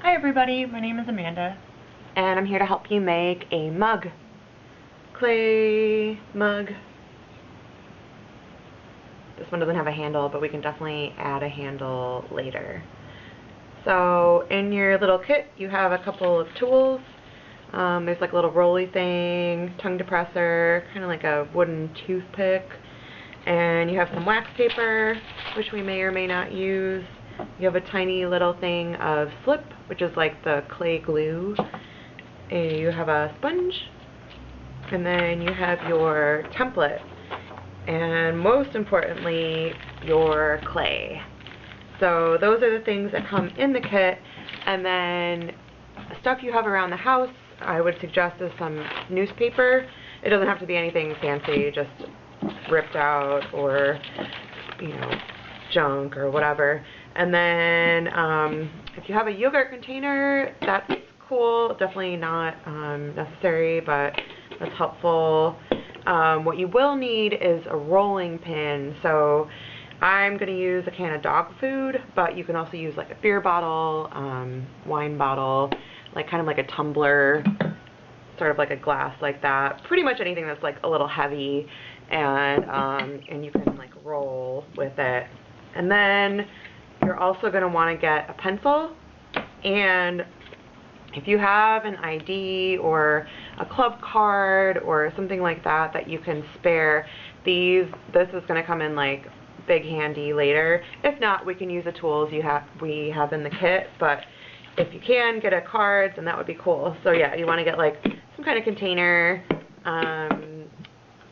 Hi everybody, my name is Amanda, and I'm here to help you make a mug. Clay mug. This one doesn't have a handle, but we can definitely add a handle later. So in your little kit you have a couple of tools. There's like a little rolly thing, tongue depressor, kind of like a wooden toothpick, and you have some wax paper, which we may or may not use. You have a tiny little thing of slip, which is like the clay glue. And you have a sponge, and then you have your template, and most importantly, your clay. So those are the things that come in the kit, and then stuff you have around the house, I would suggest is some newspaper. It doesn't have to be anything fancy, just ripped out or, you know, junk or whatever. And then if you have a yogurt container, that's cool. Definitely not necessary, but that's helpful. What you will need is a rolling pin. So I'm going to use a can of dog food, but you can also use like a beer bottle, wine bottle, like kind of like a tumbler, sort of like a glass like that. Pretty much anything that's like a little heavy, and you can like roll with it. And then you're also going to want to get a pencil, and if you have an ID or a club card or something like that that you can spare, this is going to come in like big handy later. If not, we can use the tools we have in the kit, but if you can get a card, then that would be cool. So yeah, you want to get like some kind of container,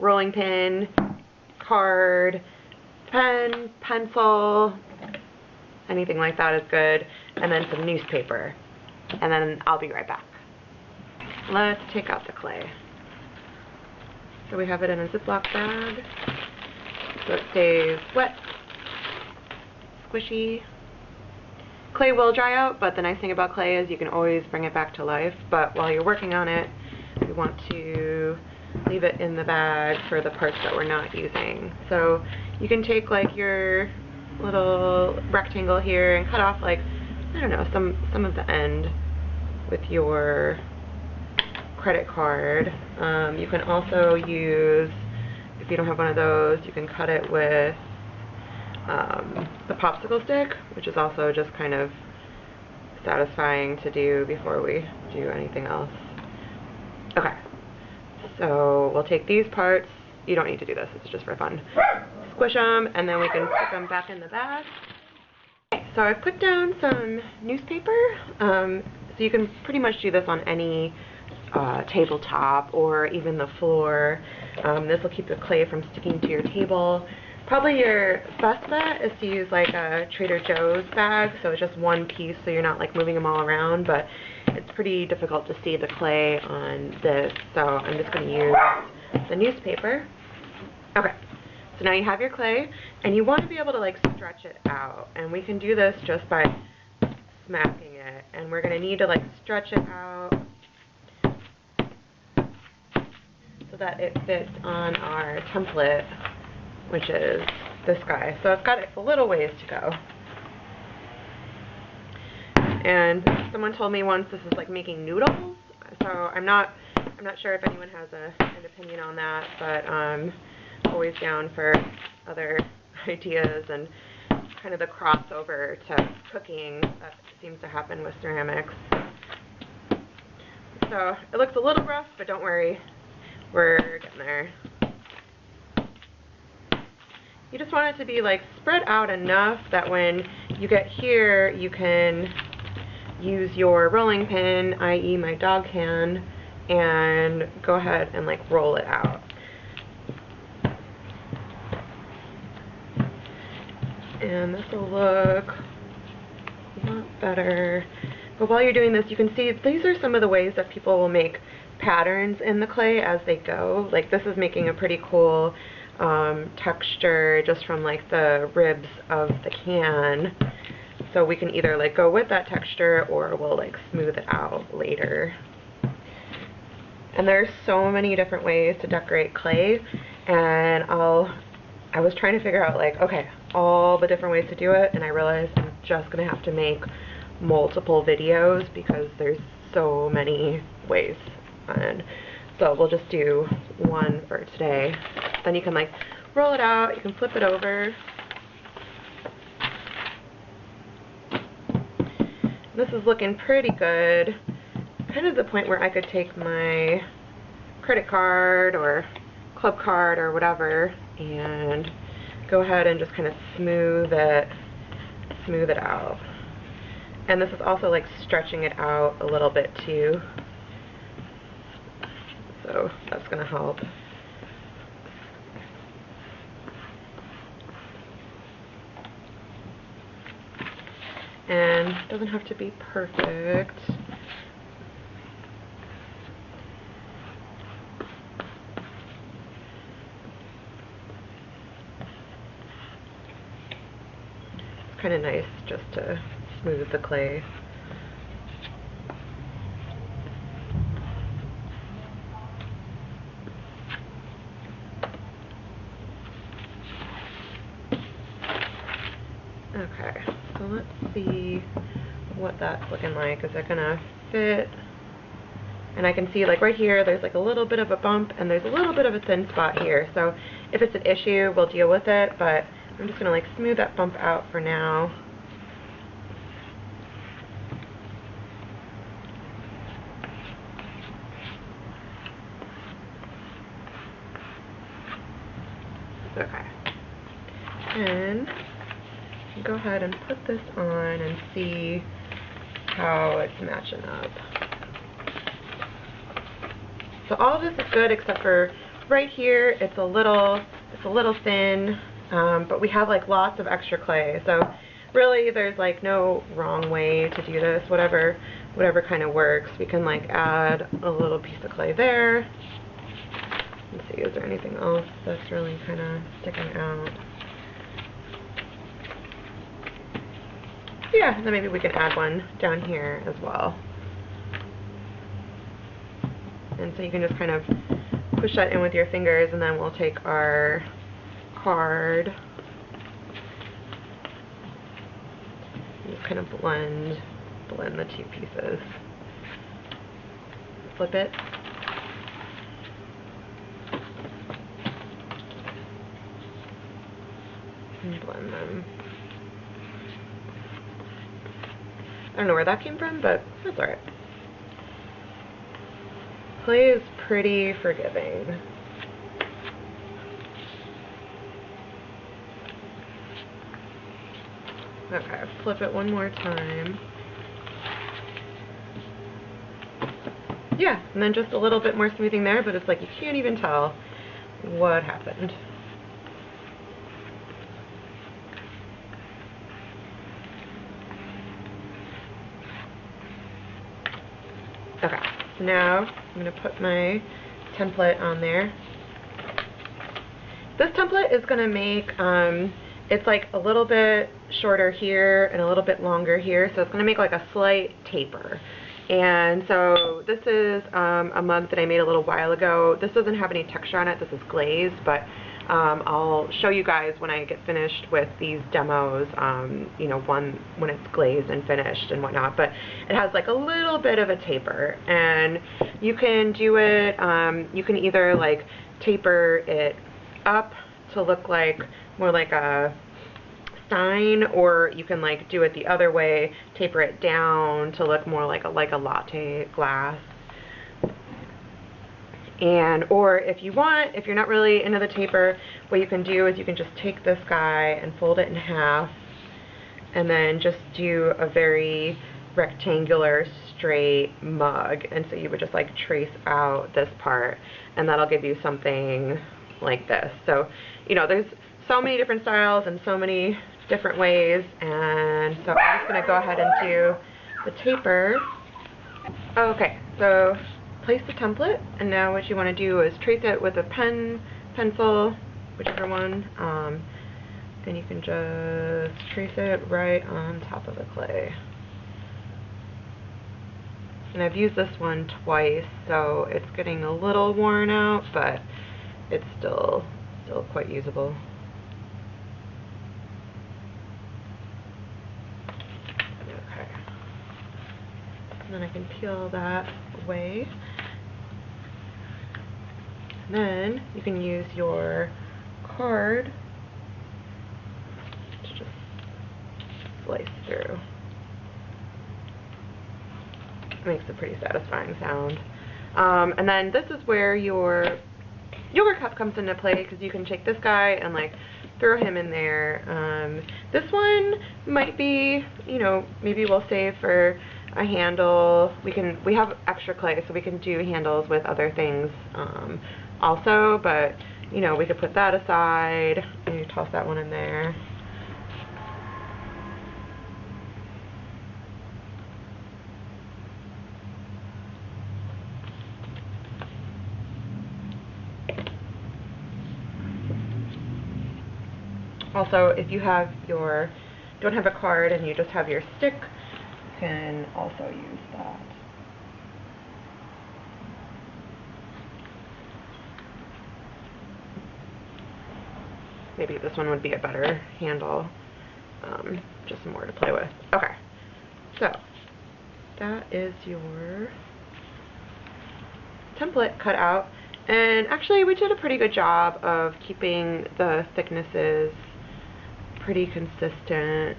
rolling pin, card, pen, pencil, anything like that is good, and then some newspaper. And then I'll be right back. Let's take out the clay. So we have it in a Ziploc bag, so it stays wet, squishy. Clay will dry out, but the nice thing about clay is you can always bring it back to life. But while you're working on it, we want to leave it in the bag for the parts that we're not using. So you can take like your little rectangle here and cut off like, I don't know, some of the end with your credit card. You can also use, if you don't have one of those, you can cut it with the popsicle stick, which is also just kind of satisfying to do before we do anything else. Okay, so we'll take these parts. You don't need to do this, it's just for fun. Squish them, and then we can put them back in the bag. So I've put down some newspaper, so you can pretty much do this on any tabletop or even the floor. This will keep the clay from sticking to your table. Probably your best bet is to use like a Trader Joe's bag, so it's just one piece so you're not like moving them all around, but it's pretty difficult to see the clay on this, so I'm just going to use the newspaper. Okay. So now you have your clay, and you want to be able to like stretch it out, and we can do this just by smacking it, and we're going to need to like stretch it out so that it fits on our template, which is this guy. So I've got a little ways to go. And someone told me once this is like making noodles, so I'm not sure if anyone has an opinion on that, but always down for other ideas and kind of the crossover to cooking that seems to happen with ceramics. So it looks a little rough, but don't worry, we're getting there. You just want it to be like spread out enough that when you get here, you can use your rolling pin, i.e. my dog hand, and go ahead and like roll it out. And this will look a lot better. But while you're doing this, you can see these are some of the ways that people will make patterns in the clay as they go. Like this is making a pretty cool texture just from like the ribs of the can. So we can either like go with that texture or we'll like smooth it out later. And there's so many different ways to decorate clay, and I was trying to figure out like, okay, all the different ways to do it, and I realized I'm just gonna have to make multiple videos because there's so many ways. And so we'll just do one for today. Then you can like roll it out, you can flip it over. This is looking pretty good. Kind of the point where I could take my credit card or club card or whatever and go ahead and just kind of smooth it out. And this is also like stretching it out a little bit too. So that's going to help. And it doesn't have to be perfect. It's kind of nice just to smooth the clay. Okay, so let's see what that's looking like. Is that gonna fit? And I can see like right here there's like a little bit of a bump and there's a little bit of a thin spot here. So if it's an issue, we'll deal with it, but I'm just gonna like smooth that bump out for now. Okay. And go ahead and put this on and see how it's matching up. So all of this is good except for right here it's a little thin, but we have like lots of extra clay. So really there's like no wrong way to do this. Whatever kind of works. We can like add a little piece of clay there. Let's see, is there anything else that's really kind of sticking out? Yeah, and then maybe we can add one down here as well. And so you can just kind of push that in with your fingers, and then we'll take our card and just kind of blend the two pieces. Flip it. And blend them. I don't know where that came from, but that's alright. Clay is pretty forgiving. Okay, flip it one more time. Yeah, and then just a little bit more smoothing there, but it's like you can't even tell what happened. Okay, so now I'm going to put my template on there. This template is going to make, it's like a little bit shorter here and a little bit longer here, so it's going to make like a slight taper. And so this is a mug that I made a little while ago. This doesn't have any texture on it, this is glazed, but I'll show you guys when I get finished with these demos, you know, when it's glazed and finished and whatnot, but it has like a little bit of a taper, and you can do it, you can either like taper it up to look like more like a stein, or you can like do it the other way, taper it down to look more like a latte glass. And or if you want, if you're not really into the taper, what you can do is you can just take this guy and fold it in half and then just do a very rectangular straight mug, and so you would just like trace out this part and that'll give you something like this. So you know, there's so many different styles and so many different ways, and so I'm just going to go ahead and do the taper. Okay, so place the template, and now what you want to do is trace it with a pen, pencil, whichever one, and you can just trace it right on top of the clay. And I've used this one twice, so it's getting a little worn out, but it's still quite usable. Okay. and then I can peel that away. And then you can use your card to just slice through. It makes a pretty satisfying sound. And then this is where your yogurt cup comes into play, because you can take this guy and like throw him in there. This one might be, you know, maybe we'll save for a handle. We have extra clay, so we can do handles with other things also, but you know, we could put that aside and you toss that one in there. Also, if you don't have a card and you just have your stick, you can also use that. Maybe this one would be a better handle, just some more to play with. Okay, so that is your template cut out. And actually, we did a pretty good job of keeping the thicknesses pretty consistent.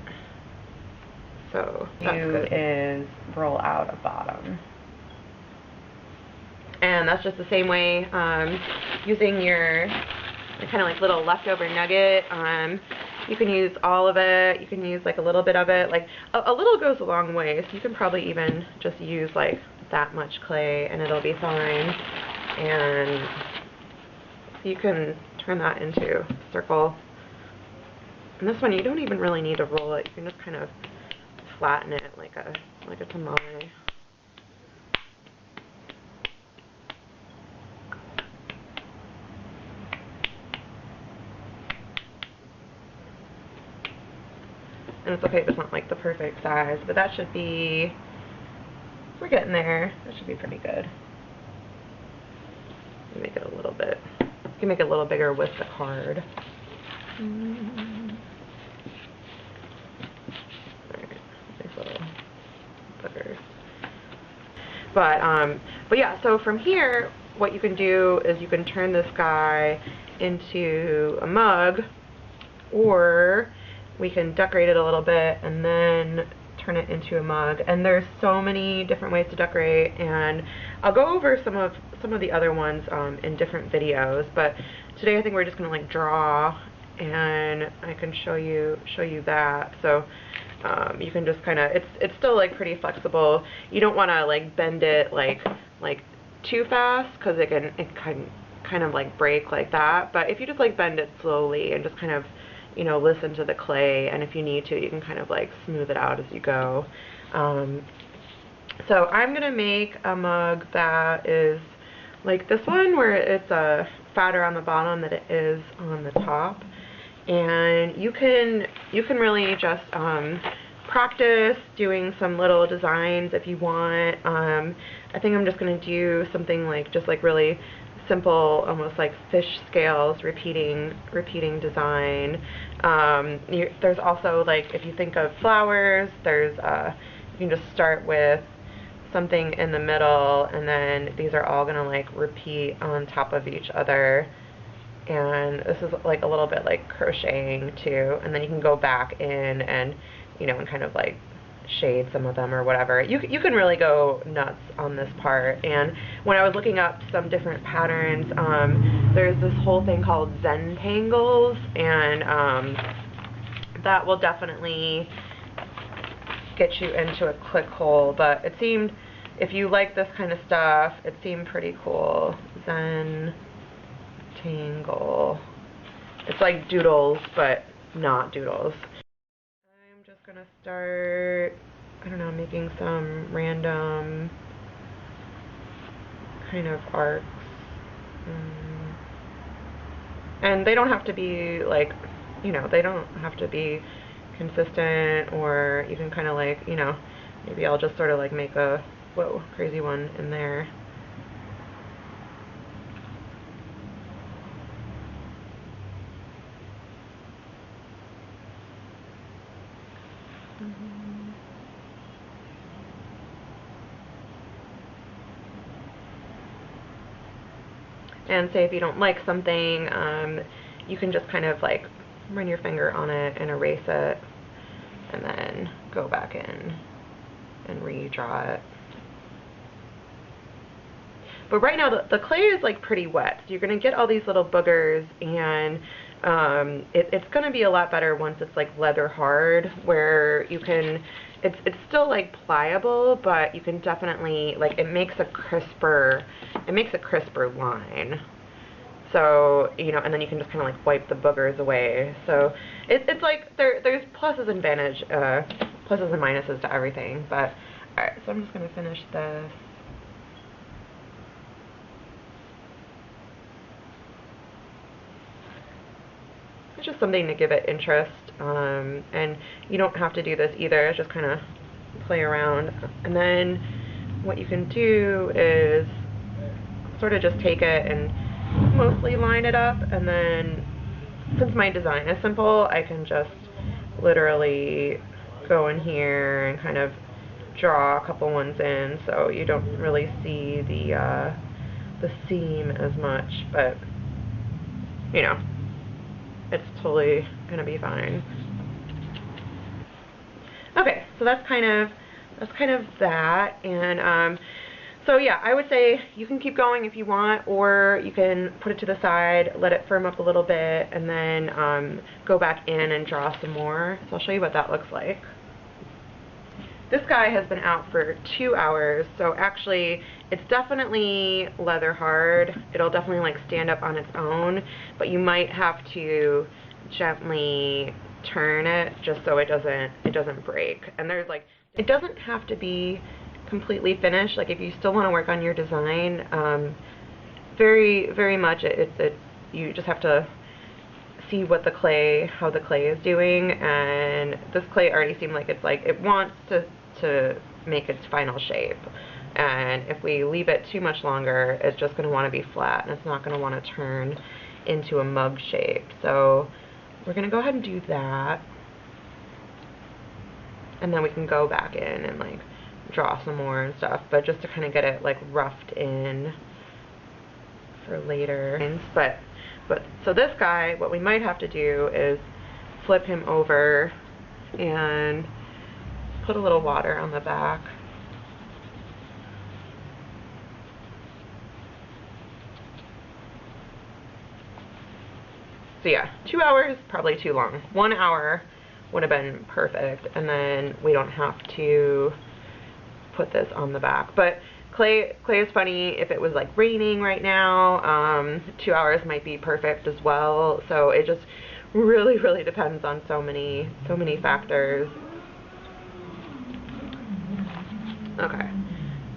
So that's good. Is roll out a bottom. And that's just the same way, using your kind of like little leftover nugget. You can use all of it. You can use like a little bit of it. Like a little goes a long way, so you can probably even just use like that much clay and it'll be fine. And you can turn that into a circle. And this one, you don't even really need to roll it. You can just kind of flatten it like a tamale. And it's okay if it's not like the perfect size, but that should be, we're getting there. That should be pretty good. Make it a little bit, you can make it a little bigger with the card. But yeah, so from here, what you can do is you can turn this guy into a mug, or we can decorate it a little bit and then turn it into a mug. And there's so many different ways to decorate, and I'll go over some of the other ones in different videos, but today I think we're just gonna like draw, and I can show you that. So you can just kind of, it's still like pretty flexible. You don't want to like bend it like too fast, because it can kind of like break like that. But if you just like bend it slowly and just kind of, you know, listen to the clay, and if you need to, you can kind of like smooth it out as you go. So I'm gonna make a mug that is like this one, where it's fatter on the bottom than it is on the top. And you can really just practice doing some little designs if you want. I think I'm just going to do something like just like really simple, almost like fish scales, repeating design. There's also, like, if you think of flowers, there's you can just start with something in the middle, and then these are all going to like repeat on top of each other. And this is like a little bit like crocheting too, and then you can go back in and, you know, and kind of like shade some of them or whatever. You can really go nuts on this part. And when I was looking up some different patterns, there's this whole thing called Zentangles, and that will definitely get you into a quick hole. But it seemed, if you like this kind of stuff, it seemed pretty cool. Tangle. It's like doodles, but not doodles. I'm just gonna start, I don't know, making some random kind of arcs. And they don't have to be like, you know, they don't have to be consistent, or you can kind of like, you know, maybe I'll just sort of like make a, whoa, crazy one in there. And say if you don't like something, you can just kind of like run your finger on it and erase it, and then go back in and redraw it. But right now the clay is like pretty wet, so you're going to get all these little boogers, and it's going to be a lot better once it's like leather hard, where you can, it's still like pliable, but you can definitely, like, it makes a crisper line. So, you know, and then you can just kind of like wipe the boogers away. So it's like there's pluses and pluses and minuses to everything. But all right, so I'm just going to finish this. It's just something to give it interest, and you don't have to do this either. Just kind of play around, and then what you can do is sort of just take it and mostly line it up, and then since my design is simple, I can just literally go in here and kind of draw a couple ones in, so you don't really see the seam as much, but you know, it's totally gonna be fine. Okay, so that's kind of that, and so yeah, I would say you can keep going if you want, or you can put it to the side, let it firm up a little bit, and then go back in and draw some more. So I'll show you what that looks like. This guy has been out for 2 hours, so actually it's definitely leather hard. It'll definitely like stand up on its own, but you might have to gently turn it just so it doesn't break. And there's like, it doesn't have to be completely finished. Like if you still want to work on your design, very much you just have to see what how the clay is doing, and this clay already seemed like it wants to make its final shape, and if we leave it too much longer, it's just going to want to be flat, and it's not going to want to turn into a mug shape. So we're going to go ahead and do that, and then we can go back in and like draw some more and stuff, but just to kind of get it like roughed in for later. But so this guy, what we might have to do is flip him over and put a little water on the back. So yeah, 2 hours, probably too long. 1 hour would have been perfect, and then we don't have to put this on the back. But clay is funny. If it was like raining right now, 2 hours might be perfect as well. So it just really depends on so many factors. Okay,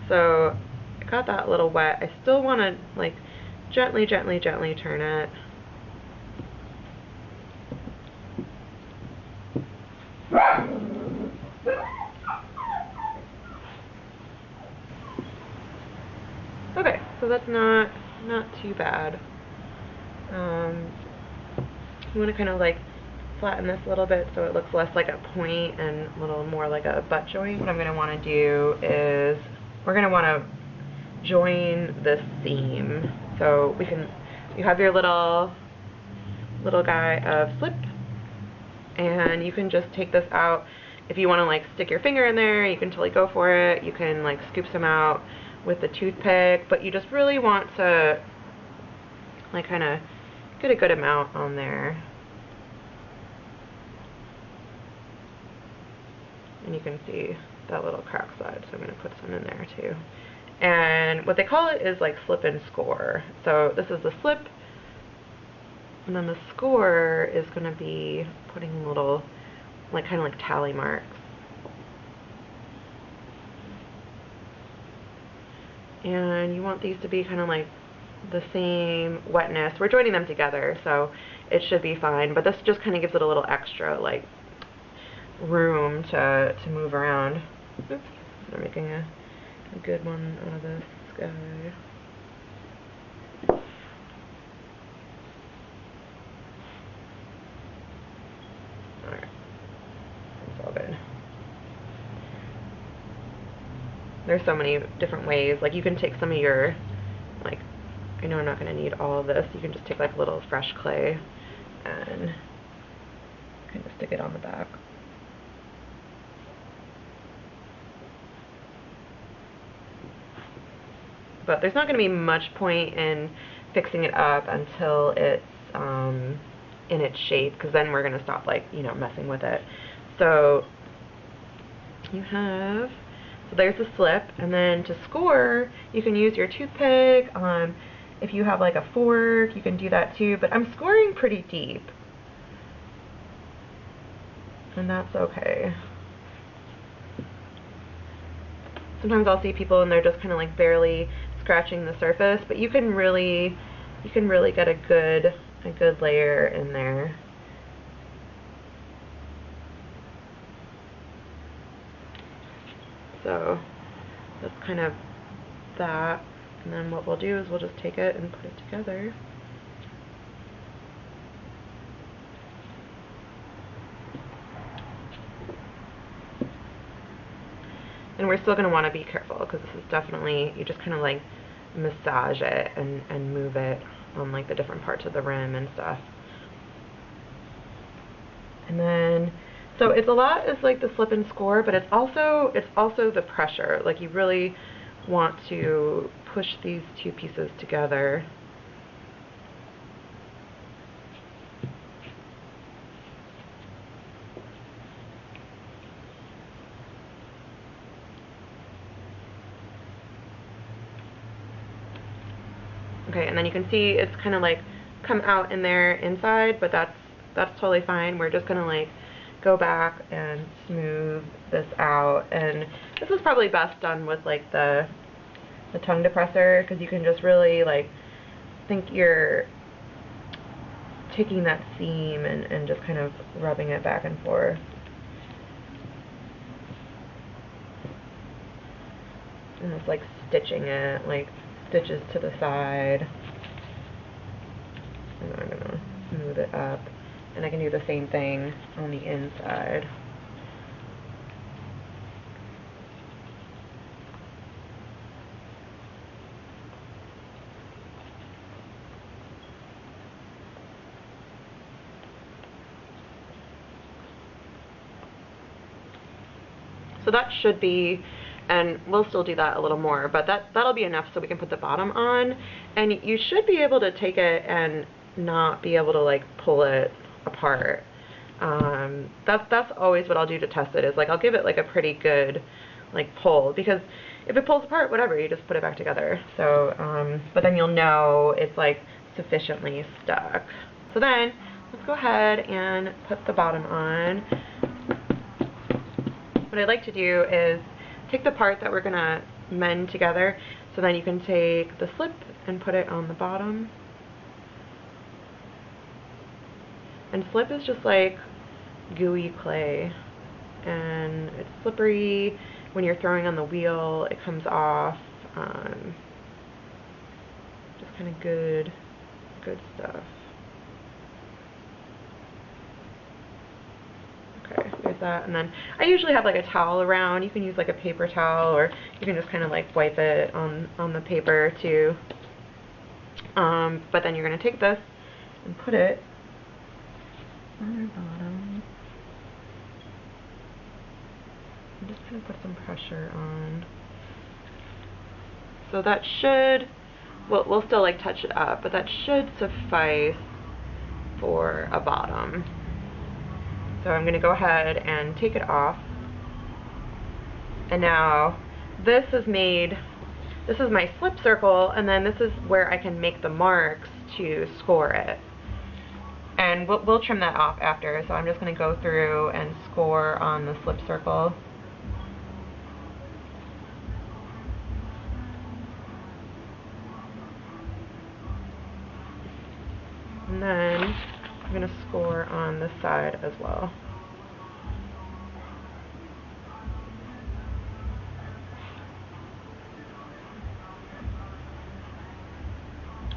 so I got that a little wet. I still want to like gently turn it. Okay, so that's not too bad. You want to kind of like flatten this a little bit so it looks less like a point and a little more like a butt joint. What I'm going to want to do is we're going to want to join this seam. So you have your little guy of slip, and you can just take this out. If you want to like stick your finger in there, you can totally go for it. You can like scoop some out with a toothpick, but you just really want to like kind of get a good amount on there. And you can see that little crack side, so I'm going to put some in there too. And what they call it is like slip and score. So this is the slip, and then the score is going to be putting little like kind of like tally marks. And you want these to be kind of like the same wetness. We're joining them together, so it should be fine, but this just kind of gives it a little extra like room to move around. Oops, I'm making a good one out of this guy. Alright, it's all good. There's so many different ways. Like you can take some of your, like, I know I'm not going to need all of this. You can just take like a little fresh clay and kind of stick it on the back. But there's not going to be much point in fixing it up until it's in its shape, because then we're going to stop, like, you know, messing with it. So you have, so there's the slip, and then to score, you can use your toothpick. If you have like a fork, you can do that too, but I'm scoring pretty deep, and that's okay. Sometimes I'll see people and they're just kind of like barely scratching the surface, but you can really get a good layer in there. So that's kind of that, and then what we'll do is we'll just take it and put it together. And we're still going to want to be careful, because this is definitely, you just kind of like massage it and move it on like the different parts of the rim and stuff. And then, so it's a lot is like the slip and score, but it's also the pressure. Like, you really want to push these two pieces together. Okay, and then you can see it's kind of like come out in there inside, but that's totally fine. We're just gonna like go back and smooth this out, and this is probably best done with like the tongue depressor, because you can just really like think you're taking that seam and just kind of rubbing it back and forth. And it's like stitching it, like stitches to the side. And then I'm gonna smooth it up, and I can do the same thing on the inside. So that should be, and we'll still do that a little more, but that'll be enough so we can put the bottom on. And you should be able to take it and not be able to like pull it apart. That's always what I'll do to test it, is like I'll give it like a pretty good like pull, because if it pulls apart, whatever, you just put it back together. So but then you'll know it's like sufficiently stuck. So then let's go ahead and put the bottom on. What I like to do is take the part that we're going to mend together, so then you can take the slip and put it on the bottom. And slip is just like gooey clay, and it's slippery. When you're throwing on the wheel, it comes off. Just kind of good stuff. Okay, there's that, and then I usually have like a towel around. You can use like a paper towel, or you can just kind of like wipe it on the paper too. But then you're going to take this and put it on the bottom. I'm just going to put some pressure on. So that should, we'll still like touch it up, but that should suffice for a bottom. So I'm going to go ahead and take it off. And now this is my slip circle, and then this is where I can make the marks to score it. And we'll trim that off after, so I'm just going to go through and score on the slip circle. And then I'm going to score on this side as well.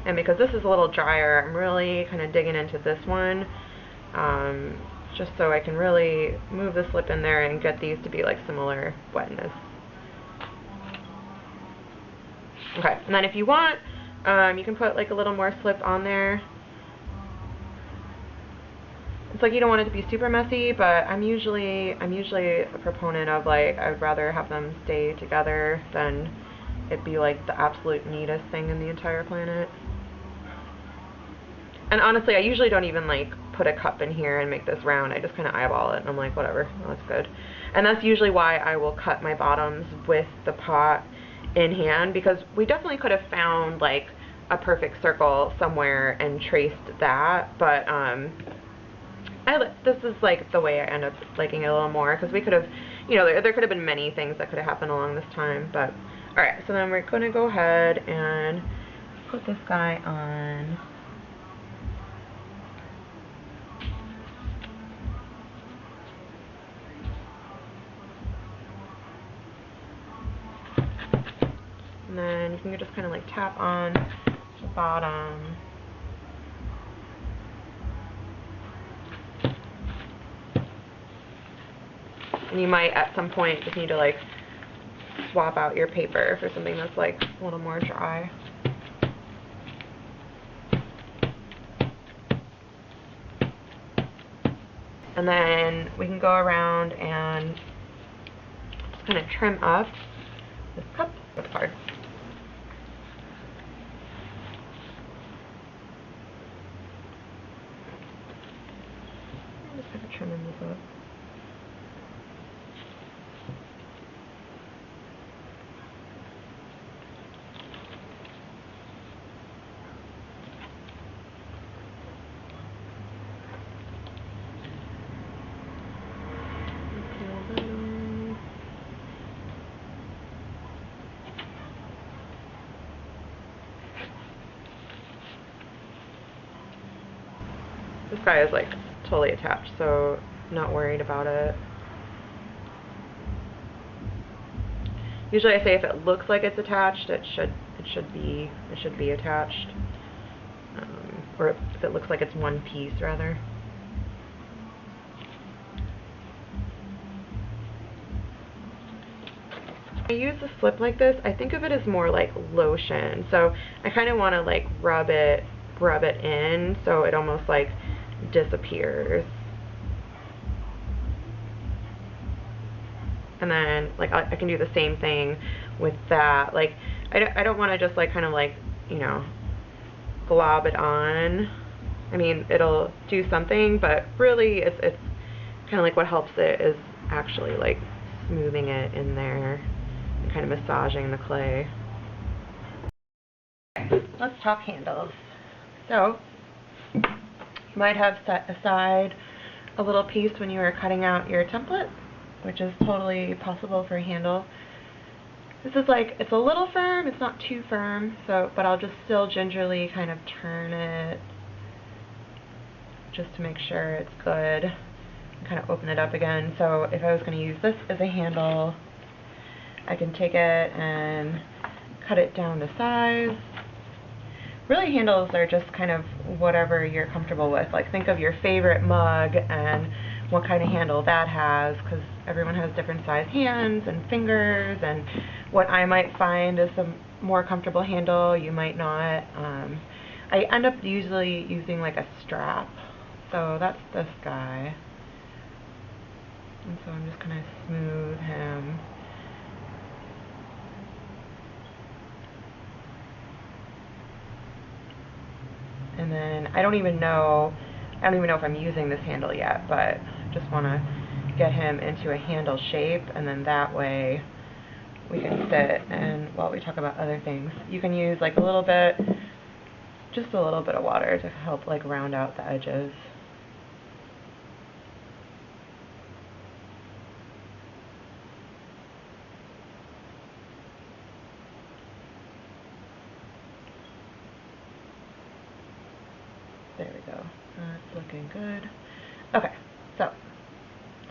And because this is a little drier, I'm really kind of digging into this one, just so I can really move the slip in there and get these to be like similar wetness. Okay, and then if you want You can put like a little more slip on there. It's like you don't want it to be super messy, but I'm usually a proponent of like I would rather have them stay together than it be like the absolute neatest thing in the entire planet. And honestly, I usually don't even like put a cup in here and make this round. I just kind of eyeball it and I'm like, whatever, that's good. And that's usually why I will cut my bottoms with the pot in hand, because we definitely could have found like a perfect circle somewhere and traced that, but this is like the way I end up liking it a little more, because we could have, you know, there could have been many things that could have happened along this time, but alright, so then we're going to go ahead and put this guy on. And then you can just kind of like tap on the bottom. And you might at some point just need to like swap out your paper for something that's like a little more dry. And then we can go around and just kind of trim up this cup. That's hard. Just kind of trimming this up. This guy is like totally attached, so I'm not worried about it. Usually I say if it looks like it's attached, it should be attached, or if it looks like it's one piece rather. I use a slip like this. I think of it as more like lotion, so I kind of want to like rub it in so it almost like disappears. And then like I can do the same thing with that. Like I don't want to just like kind of like, you know, glob it on. I mean, it'll do something, but really it's kind of like what helps it is actually like smoothing it in there and kind of massaging the clay. Let's talk handles. So you might have set aside a little piece when you were cutting out your template, which is totally possible for a handle. This is like, it's a little firm, it's not too firm, so, but I'll just still gingerly kind of turn it just to make sure it's good, and kind of open it up again. So if I was going to use this as a handle, I can take it and cut it down to size. Really, handles are just kind of whatever you're comfortable with. Like, think of your favorite mug and what kind of handle that has, because everyone has different size hands and fingers, and what I might find is a more comfortable handle, you might not. I end up usually using like a strap, so that's this guy. And so I'm just going to smooth him. And then I don't even know if I'm using this handle yet, but just want to get him into a handle shape, and then that way we can sit and while we talk about other things. You can use like a little bit, just a little bit of water to help like round out the edges. There we go. That's looking good. Okay, so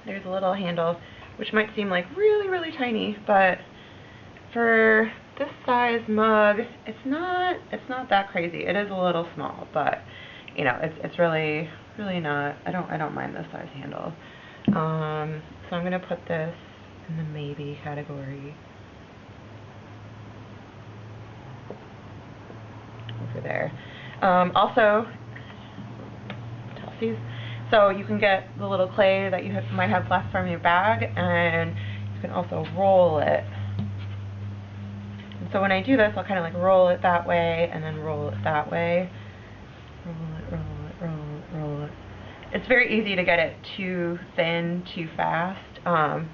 there's a little handle, which might seem like really, really tiny, but for this size mug, it's not that crazy. It is a little small, but you know, it's really not. I don't mind this size handle. So I'm gonna put this in the maybe category. there. Also, so you can get the little clay that you might have left from your bag, and you can also roll it. And so when I do this, I'll kind of like roll it that way and then roll it that way. Roll it, roll it, roll it, roll it. It's very easy to get it too thin too fast.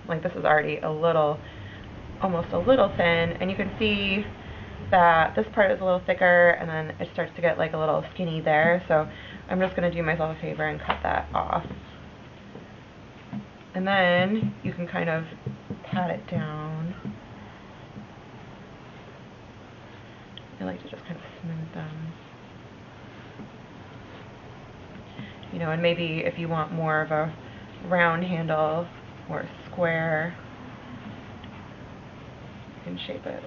Like this is already almost a little thin, and you can see that this part is a little thicker and then it starts to get like a little skinny there, so I'm just going to do myself a favor and cut that off. And then you can kind of pat it down. I like to just kind of smooth them. You know, and maybe if you want more of a round handle or a square, you can shape it.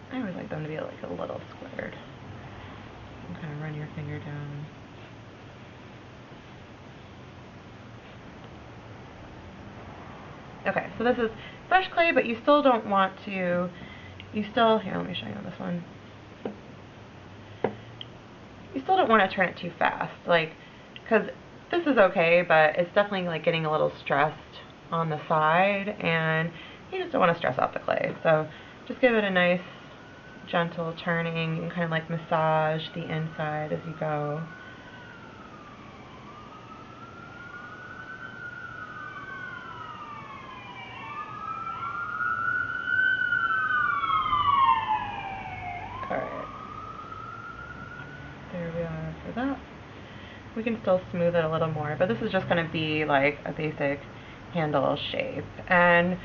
I always like them to be like a little squared. You can kind of run your finger down. Okay, so this is fresh clay, but you still don't want to, here, let me show you on this one. You still don't want to turn it too fast, like, because this is okay, but it's definitely like getting a little stressed on the side, and you just don't want to stress out the clay. So just give it a nice gentle turning. You can kind of like massage the inside as you go. Alright, there we are for that. We can still smooth it a little more, but this is just going to be like a basic handle shape. And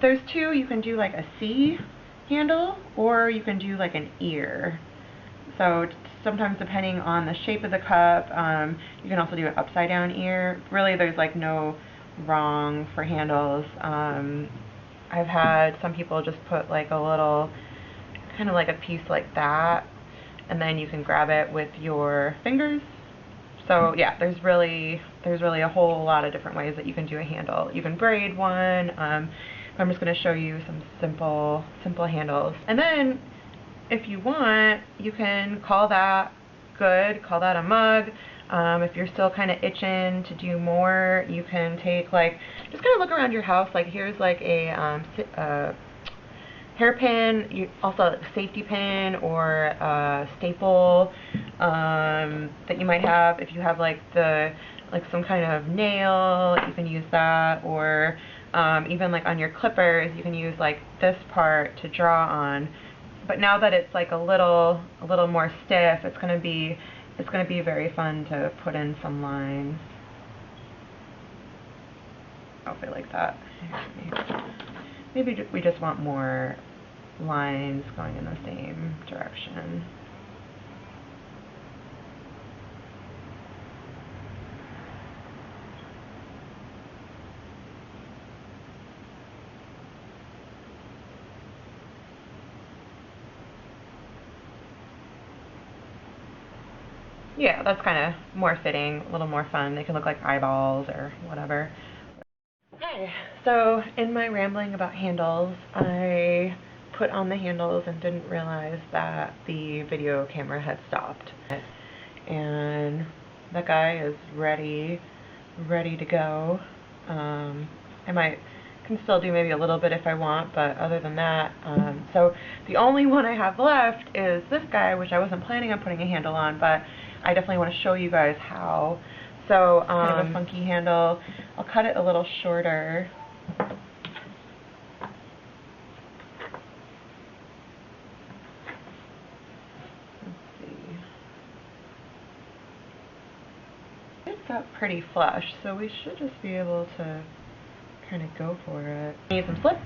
there's two, you can do like a C handle, or you can do like an ear. So sometimes depending on the shape of the cup, you can also do an upside down ear. Really there's like no wrong for handles. I've had some people just put like a little, kind of like a piece like that, and then you can grab it with your fingers. So yeah, there's really a whole lot of different ways that you can do a handle. You can braid one. I'm just going to show you some simple handles. And then if you want, you can call that good, call that a mug. If you're still kind of itching to do more, you can take like, just kind of look around your house. Like here's like a hairpin, also a safety pin or a staple that you might have. If you have like some kind of nail, you can use that, or even like on your clippers, you can use like this part to draw on. But now that it's like a little more stiff, it's gonna be very fun to put in some lines. Hopefully like that. Maybe we just want more lines going in the same direction. Yeah, that's kind of more fitting, a little more fun. They can look like eyeballs or whatever. Okay, so in my rambling about handles, I put on the handles and didn't realize that the video camera had stopped. And that guy is ready to go. I can still do maybe a little bit if I want, but other than that, so the only one I have left is this guy, which I wasn't planning on putting a handle on, but I definitely want to show you guys how. So kind of a funky handle. I'll cut it a little shorter. Let's see. It's up pretty flush, so we should just be able to kind of go for it. Need some slip,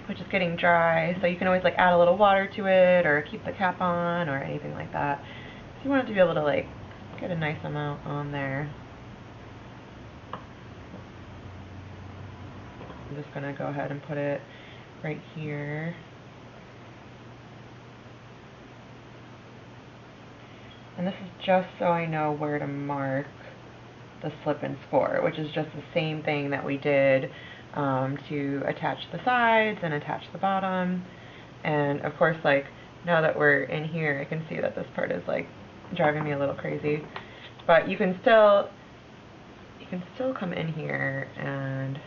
which is getting dry, so you can always like add a little water to it or keep the cap on or anything like that. So you want it to be able to like get a nice amount on there. I'm just going to go ahead and put it right here. And this is just so I know where to mark the slip and score, which is just the same thing that we did to attach the sides and attach the bottom. And of course, like, now that we're in here, I can see that this part is like driving me a little crazy. But you can still come in here and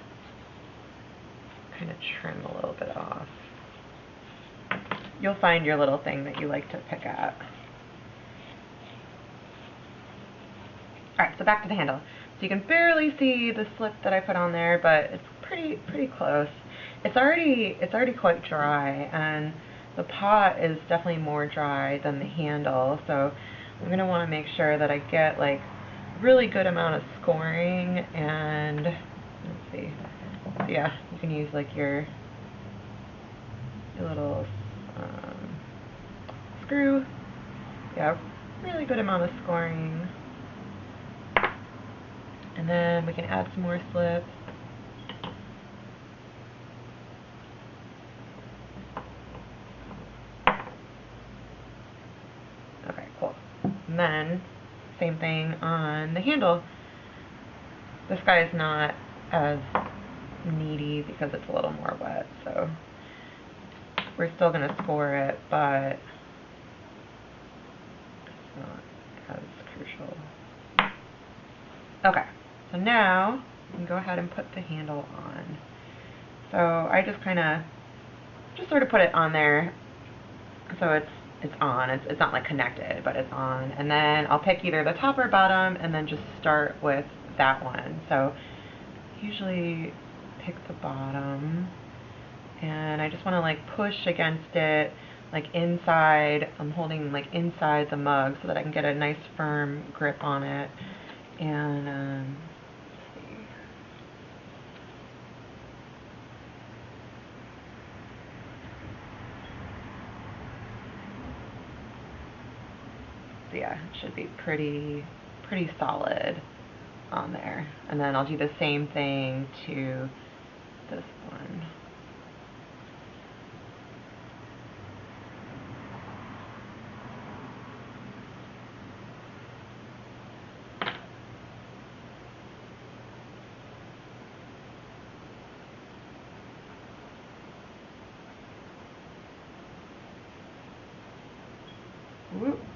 kind of trim a little bit off. You'll find your little thing that you like to pick at. Alright, so back to the handle. So you can barely see the slip that I put on there, but it's pretty close. It's already quite dry, and the pot is definitely more dry than the handle, so I'm going to want to make sure that I get like really good amount of scoring. And let's see. So yeah, you can use like your little screw. Yeah, really good amount of scoring. And then we can add some more slips. Okay, cool. And then, same thing on the handle. This guy is not as needy because it's a little more wet, so we're still going to score it, but it's not as crucial. Okay, so now we can go ahead and put the handle on. So I just sort of put it on there so it's on. It's not like connected, but it's on. And then I'll pick either the top or bottom and then just start with that one. So usually pick the bottom, and I just want to like push against it, like inside. I'm holding like inside the mug so that I can get a nice firm grip on it. And let's see. So yeah, it should be pretty solid on there. And then I'll do the same thing to this one.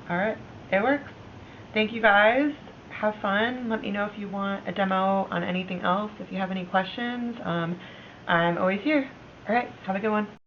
Alright, it works. Thank you guys. Have fun. Let me know if you want a demo on anything else. If you have any questions, I'm always here. Alright, have a good one.